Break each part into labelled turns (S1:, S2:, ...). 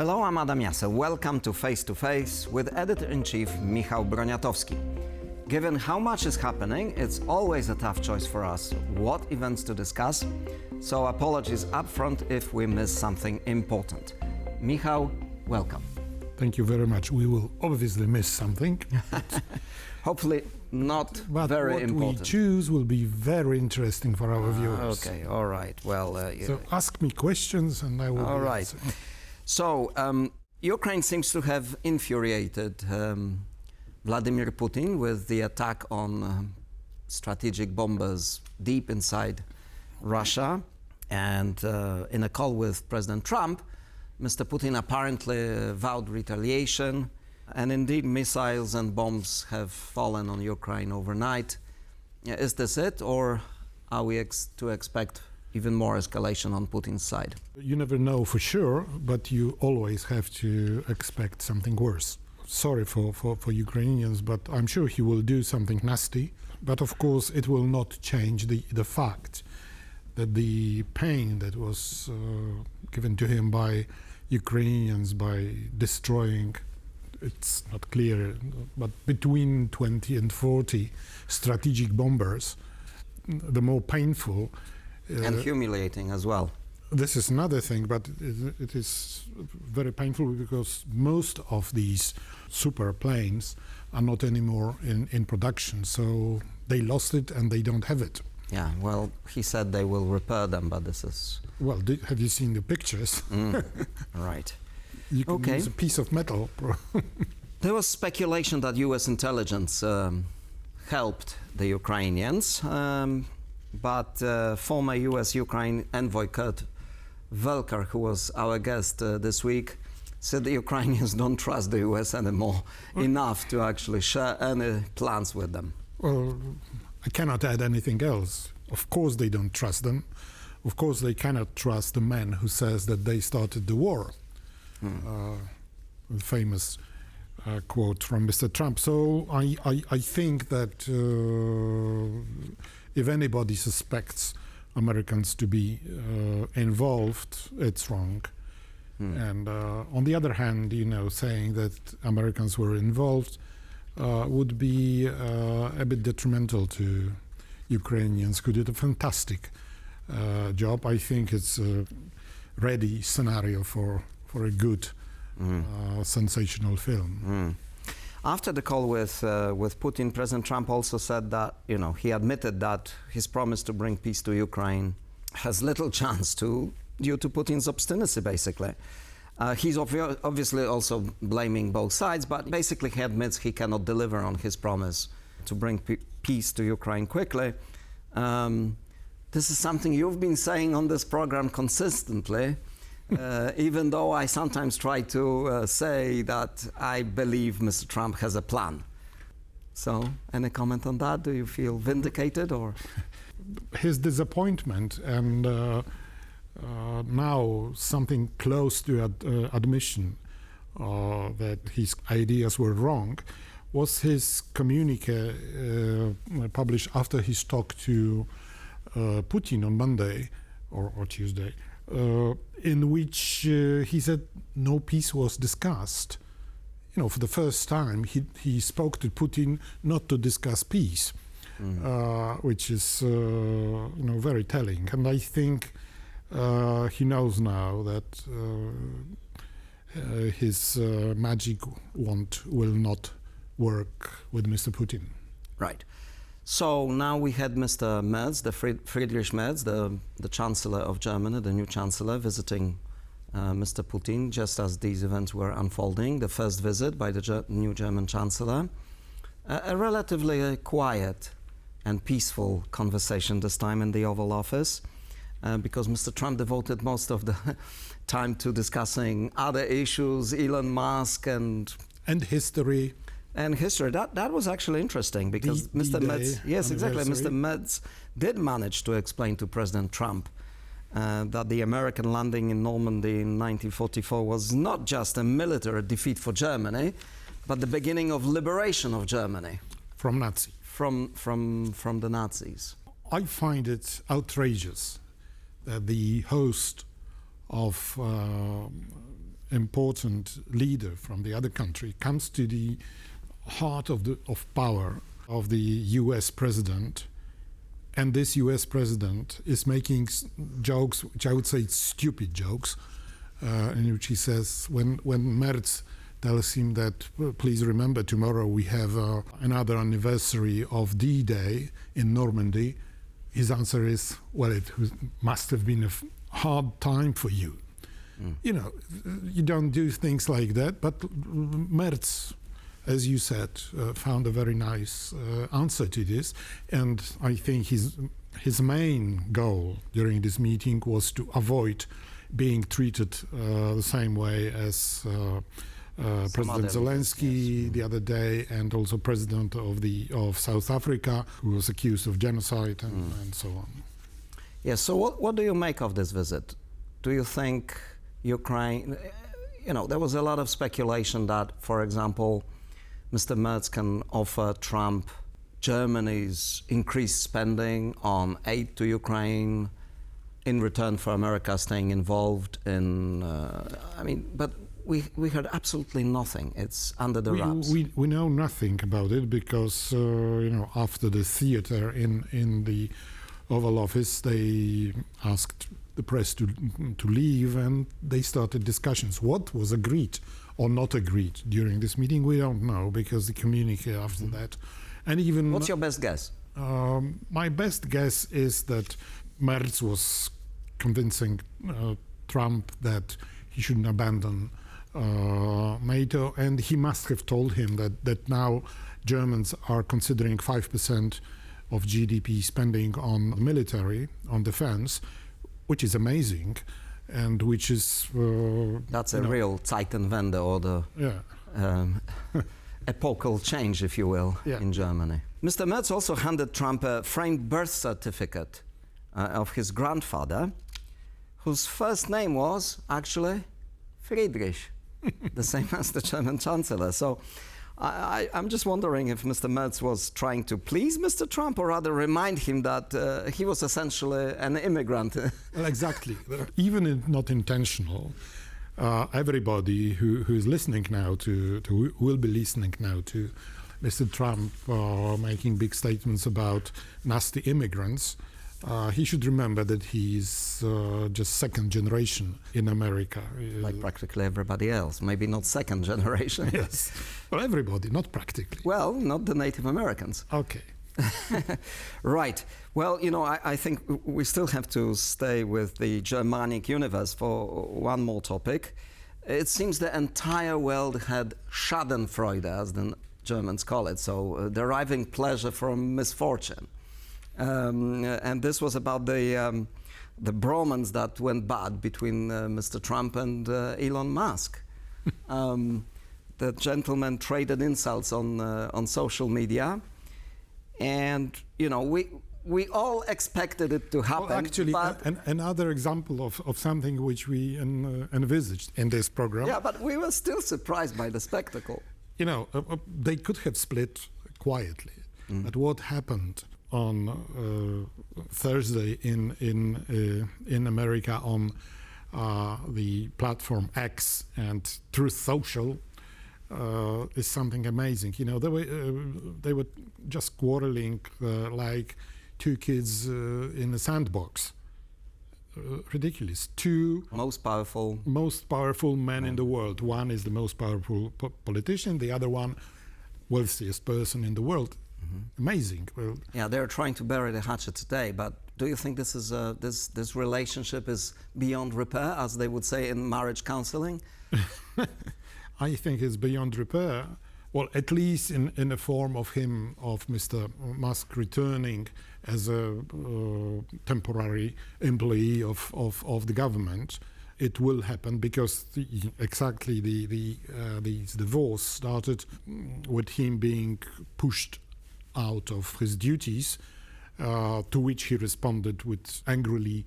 S1: Hello, I'm Adam Jasser. Welcome to Face with Editor-in-Chief Michał Broniatowski. Given how much is happening, it's always a tough choice for us what events to discuss, so apologies upfront if we miss something important. Michał, welcome.
S2: Thank you very much. We will obviously miss something.
S1: Hopefully not very important.
S2: What we choose will be very interesting for our viewers.
S1: Okay, all right. Well,
S2: so ask me questions and I will
S1: all right. So, Ukraine seems to have infuriated Vladimir Putin with the attack on strategic bombers deep inside Russia. And in a call with President Trump, Mr. Putin apparently vowed retaliation. And indeed, missiles and bombs have fallen on Ukraine overnight. Is this it, or are we to expect even more escalation on Putin's side?
S2: You never know for sure, but you always have to expect something worse. Sorry for Ukrainians, but I'm sure he will do something nasty. But of course, it will not change the fact that the pain that was given to him by Ukrainians by destroying, it's not clear, but between 20 and 40 strategic bombers, the more painful.
S1: And humiliating as well.
S2: This is another thing, but it is very painful because most of these super planes are not anymore in production, so they lost it and they don't have it.
S1: Yeah, well, he said they will repair them, but this is...
S2: Well, have you seen the pictures?
S1: Right.
S2: You can use a piece of metal.
S1: There was speculation that US intelligence helped the Ukrainians, but former US-Ukraine envoy Kurt Volker, who was our guest this week, said the Ukrainians don't trust the US anymore enough to actually share any plans with them.
S2: Well, I cannot add anything else. Of course they don't trust them. Of course they cannot trust the man who says that they started the war. The famous quote from Mr. Trump. So I think that if anybody suspects Americans to be involved, it's wrong. And on the other hand, saying that Americans were involved would be a bit detrimental to Ukrainians who did a fantastic job. I think it's a ready scenario for a good, sensational film.
S1: After the call with Putin, President Trump also said that, he admitted that his promise to bring peace to Ukraine has little chance due to Putin's obstinacy, basically. He's obviously also blaming both sides, but basically he admits he cannot deliver on his promise to bring peace to Ukraine quickly. This is something you've been saying on this program consistently. Even though I sometimes try to say that I believe Mr. Trump has a plan. So, any comment on that? Do you feel vindicated, or?
S2: His disappointment and now something close to admission that his ideas were wrong was his communique published after his talk to Putin on Monday or Tuesday. In which he said no peace was discussed. For the first time, he spoke to Putin not to discuss peace, which is very telling. And I think he knows now that his magic wand will not work with Mr. Putin.
S1: Right. So now we had Mr. Merz, the Friedrich Merz, the Chancellor of Germany, the new Chancellor, visiting Mr. Putin just as these events were unfolding. The first visit by the new German Chancellor. A relatively quiet and peaceful conversation this time in the Oval Office, because Mr. Trump devoted most of the time to discussing other issues, Elon Musk and
S2: history.
S1: And history. That was actually interesting because Mr. Merz, yes, exactly. Mr. Merz did manage to explain to President Trump that the American landing in Normandy in 1944 was not just a military defeat for Germany, but the beginning of liberation of Germany
S2: from Nazis.
S1: From the Nazis.
S2: I find it outrageous that the host of important leader from the other country comes to the heart of power of the U.S. president, and this U.S. president is making jokes, which I would say stupid jokes, in which he says, when Merz tells him that, well, please remember, tomorrow we have another anniversary of D-Day in Normandy, his answer is, well, it must have been a hard time for you. You know, you don't do things like that, but Merz, as you said, found a very nice answer to this, and I think his main goal during this meeting was to avoid being treated the same way as President Zelensky the other day, and also President of South Africa, who was accused of genocide and so on.
S1: Yes. So what do you make of this visit? Do you think Ukraine? You know, there was a lot of speculation that, for example, Mr. Merz can offer Trump Germany's increased spending on aid to Ukraine in return for America staying involved in. But we heard absolutely nothing. It's under the wraps.
S2: We know nothing about it because after the theater in the Oval Office, they asked the press to leave, and they started discussions. What was agreed or not agreed during this meeting, we don't know, because the communique after that, and even.
S1: What's your best guess?
S2: My best guess is that Merz was convincing Trump that he shouldn't abandon NATO, and he must have told him that now Germans are considering 5% of GDP spending on military, on defense, which is amazing, and which is...
S1: That's a real Zeitenwende, or the epochal change, if you will, in Germany. Mr. Merz also handed Trump a framed birth certificate of his grandfather, whose first name was actually Friedrich, the same as the German Chancellor. So I'm just wondering if Mr. Merz was trying to please Mr. Trump, or rather remind him that he was essentially an immigrant.
S2: Well, exactly. Even if not intentional, everybody who is listening now will be listening now to Mr. Trump making big statements about nasty immigrants. He should remember that he's just second generation in America.
S1: Like practically everybody else. Maybe not second generation.
S2: Yes. Well, everybody, not practically.
S1: Well, not the Native Americans.
S2: Okay.
S1: Right. Well, I think we still have to stay with the Germanic universe for one more topic. It seems the entire world had Schadenfreude, as the Germans call it, so deriving pleasure from misfortune. And this was about the bromance that went bad between Mr. Trump and Elon Musk. The gentlemen traded insults on social media, and we all expected it to happen.
S2: Well, actually, another example of something which we envisaged in this program.
S1: Yeah, but we were still surprised by the spectacle.
S2: They could have split quietly, but what happened on Thursday in America on the platform X and Truth Social is something amazing. They were just quarreling like two kids in a sandbox. Ridiculous. Two most powerful men in the world. One is the most powerful politician. The other one, wealthiest person in the world. Amazing. Well,
S1: yeah, they're trying to bury the hatchet today, but do you think this is this relationship is beyond repair, as they would say in marriage counseling?
S2: I think it's beyond repair. Well, at least in the form of Mr. Musk returning as a temporary employee of the government. It will happen because the divorce started with him being pushed out of his duties, to which he responded with angrily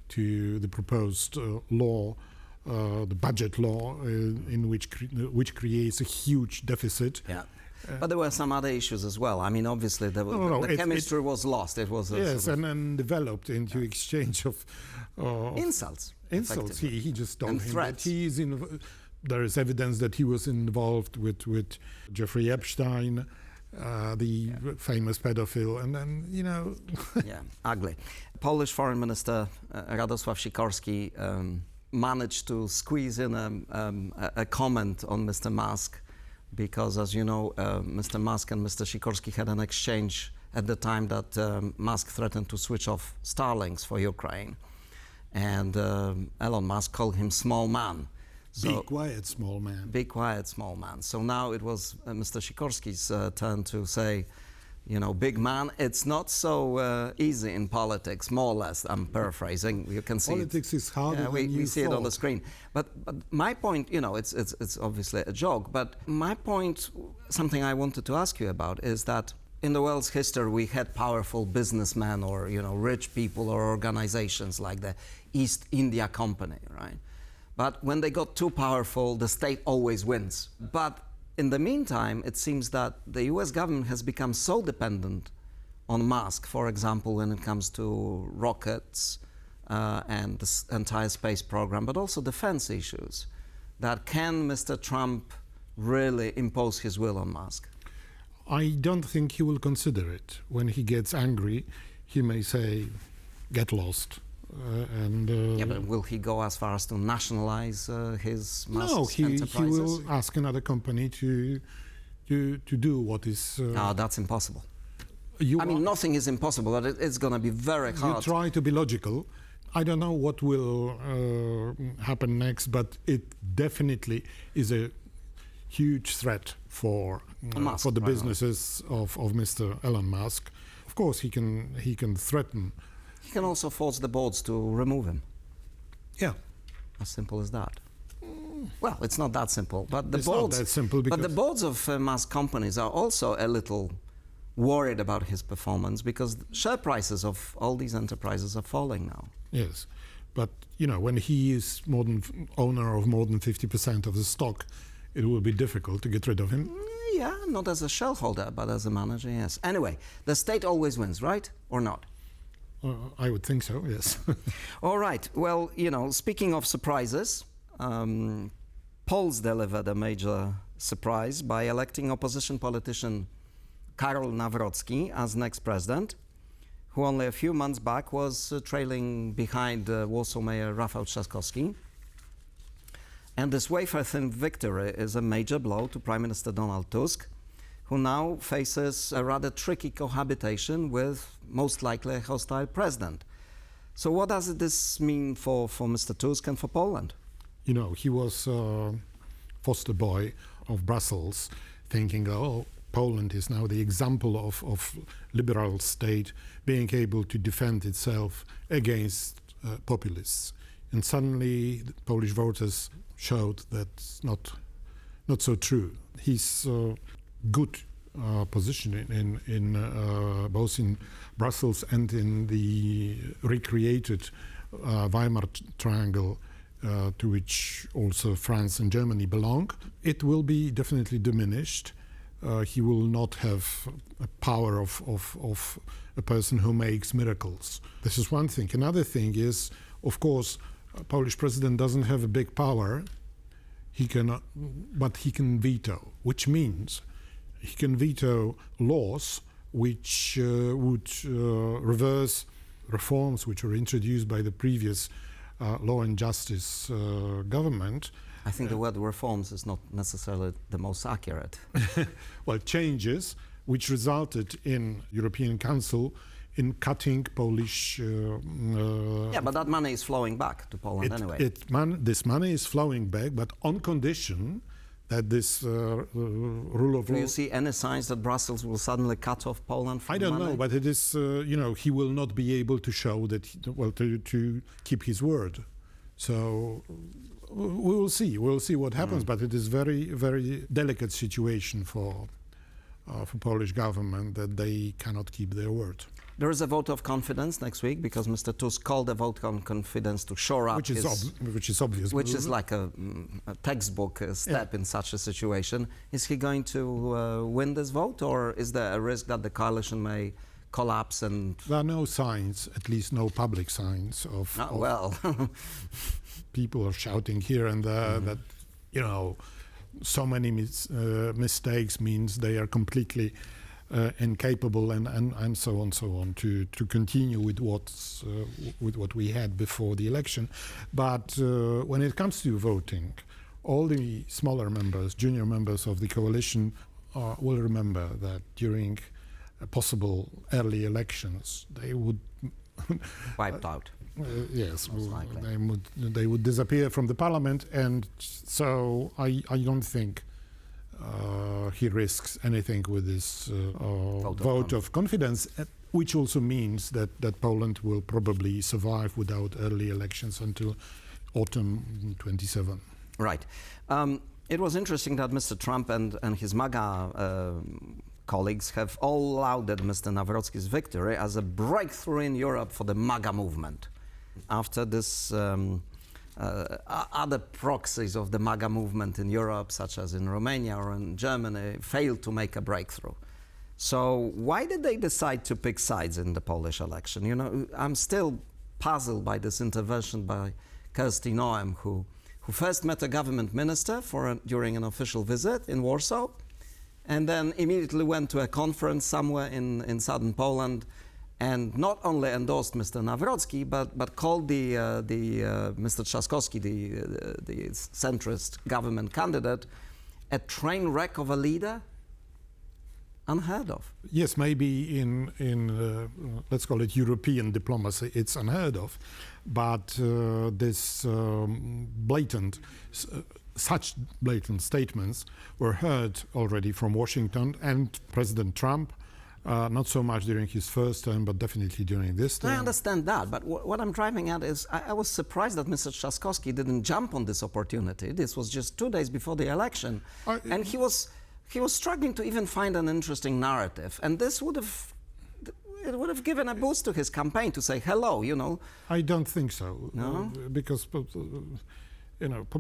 S2: to the proposed law, the budget law, in which creates a huge deficit.
S1: Yeah. But there were some other issues as well. I mean, obviously, the chemistry was lost. It was
S2: and developed into exchange of
S1: insults.
S2: Insults. He just told him that he is There is evidence that he was involved with Jeffrey Epstein, the famous pedophile, and then,
S1: Yeah, ugly. Polish Foreign Minister Radosław Sikorski managed to squeeze in a comment on Mr. Musk, because, as you know, Mr. Musk and Mr. Sikorski had an exchange at the time that Musk threatened to switch off Starlinks for Ukraine. And Elon Musk called him small man. So,
S2: be quiet, small man.
S1: Be quiet, small man. So now it was Mr. Sikorski's turn to say, big man, it's not so easy in politics, more or less. I'm paraphrasing. You can see
S2: politics is harder than you
S1: we see it on the
S2: thought.
S1: screen. But my point, it's obviously a joke, but my point, something I wanted to ask you about, is that in the world's history, we had powerful businessmen or, rich people or organizations like the East India Company, right? But when they got too powerful, the state always wins. But in the meantime, it seems that the US government has become so dependent on Musk, for example, when it comes to rockets and the entire space program, but also defense issues, that can Mr. Trump really impose his will on Musk?
S2: I don't think he will consider it. When he gets angry, he may say, get lost.
S1: Yeah, but will he go as far as to nationalize his Musk's
S2: No,
S1: enterprises?
S2: he will ask another company to do what is...
S1: No, that's impossible. Nothing is impossible, but it's going to be very hard.
S2: You try to be logical. I don't know what will happen next, but it definitely is a huge threat for the businesses of Mr. Elon Musk. Of course, he can threaten.
S1: He can also force the boards to remove him.
S2: Yeah.
S1: As simple as that. Well, it's not that simple, but the
S2: It's
S1: boards.
S2: not that simple,
S1: But the boards of Musk companies are also a little worried about his performance, because share prices of all these enterprises are falling now.
S2: Yes, but when he is owner of more than 50% of the stock, it will be difficult to get rid of him.
S1: Yeah, not as a shareholder, but as a manager, yes. Anyway, the state always wins, right? Or not?
S2: I would think so, yes.
S1: All right. Well, speaking of surprises, Poles delivered a major surprise by electing opposition politician Karol Nawrocki as next president, who only a few months back was trailing behind Warsaw Mayor Rafał Trzaskowski. And this wafer-thin victory is a major blow to Prime Minister Donald Tusk, who now faces a rather tricky cohabitation with most likely a hostile president. So what does this mean for Mr. Tusk and for Poland?
S2: He was foster boy of Brussels, thinking, Poland is now the example of liberal state being able to defend itself against populists. And suddenly the Polish voters showed that's not so true. His good position in both in Brussels and in the recreated Weimar Triangle, to which also France and Germany belong, it will be definitely diminished. He will not have a power of a person who makes miracles. This is one thing. Another thing is, of course, a Polish president doesn't have a big power. He cannot, but he can veto, which means he can veto laws which would reverse reforms which were introduced by the previous Law and Justice government.
S1: I think the word reforms is not necessarily the most accurate.
S2: Well, changes which resulted in European Council in cutting Polish...
S1: yeah, but that money is flowing back to Poland anyway.
S2: This money is flowing back, but on condition that this rule of law...
S1: Do you see any signs that Brussels will suddenly cut off Poland from money?
S2: I don't know, but it is, he will not be able to show that, to keep his word. So we will see. We'll see what happens, but it is very, very delicate situation for Polish government that they cannot keep their word.
S1: There is a vote of confidence next week because Mr. Tusk called a vote of confidence to shore up
S2: which is obvious.
S1: Which is like a textbook step in such a situation. Is he going to win this vote, or is there a risk that the coalition may collapse? And
S2: there are no signs, at least no public signs of
S1: well,
S2: people are shouting here and there that so many mistakes means they are completely incapable and so on to continue with what we had before the election. But when it comes to voting, all the smaller members, junior members of the coalition will remember that during possible early elections they would
S1: wiped out.
S2: Yes, they would disappear from the parliament, and so I don't think he risks anything with this vote of confidence, which also means that Poland will probably survive without early elections until autumn 27.
S1: Right. It was interesting that Mr. Trump and his MAGA colleagues have all lauded Mr. Nawrocki's victory as a breakthrough in Europe for the MAGA movement. After this, other proxies of the MAGA movement in Europe, such as in Romania or in Germany, failed to make a breakthrough. So why did they decide to pick sides in the Polish election? I'm still puzzled by this intervention by Kirsty Noem, who first met a government minister during an official visit in Warsaw, and then immediately went to a conference somewhere in southern Poland, and not only endorsed Mr. Nawrocki, but called Mr. Trzaskowski, the centrist government candidate, a train wreck of a leader? Unheard of.
S2: Yes, maybe in let's call it European diplomacy, it's unheard of, but this such blatant statements were heard already from Washington and President Trump. Not so much during his first term, but definitely during this term.
S1: I understand that, but what I'm driving at is I was surprised that Mr. Trzaskowski didn't jump on this opportunity. This was just 2 days before the election, and he was struggling to even find an interesting narrative, and this would have given a boost to his campaign to say hello.
S2: I don't think so.
S1: No,
S2: because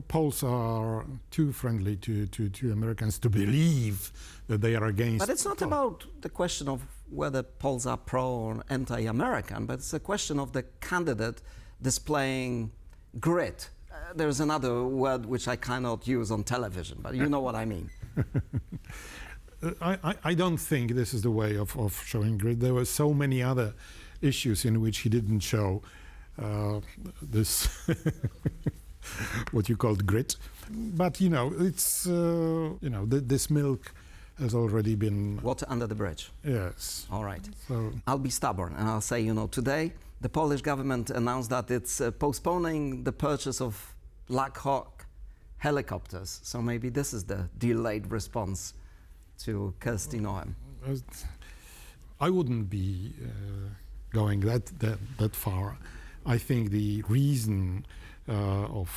S2: Poles are too friendly to Americans to believe that they are against.
S1: But it's not about the question of whether Poles are pro or anti-American, but it's a question of the candidate displaying grit. There's another word which I cannot use on television, but you know what I mean.
S2: I don't think this is the way of showing grit. There were so many other issues in which he didn't show this what you called grit. But it's this milk has already been
S1: water under the bridge.
S2: Yes.
S1: All right.
S2: So
S1: I'll be stubborn and I'll say, today the Polish government announced that it's postponing the purchase of Black Hawk helicopters. So maybe this is the delayed response to Kirsty Noem.
S2: I wouldn't be going that far. I think the reason of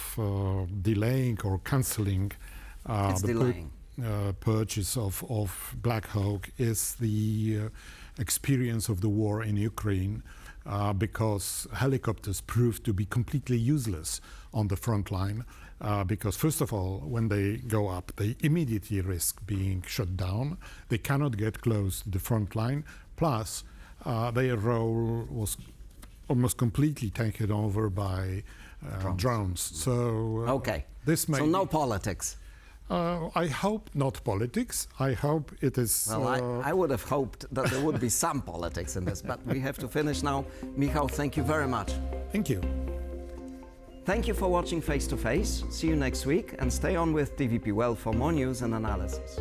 S2: delaying or cancelling purchase of Black Hawk is the experience of the war in Ukraine, because helicopters proved to be completely useless on the front line, because first of all, when they go up, they immediately risk being shot down. They cannot get close to the front line, plus their role was almost completely taken over by drones. So
S1: okay. So no politics.
S2: I hope not politics. I hope it is.
S1: Well, I would have hoped that there would be some politics in this, but we have to finish now. Michał, thank you very much.
S2: Thank you.
S1: Thank you for watching Face to Face. See you next week, and stay on with DVP Well for more news and analysis.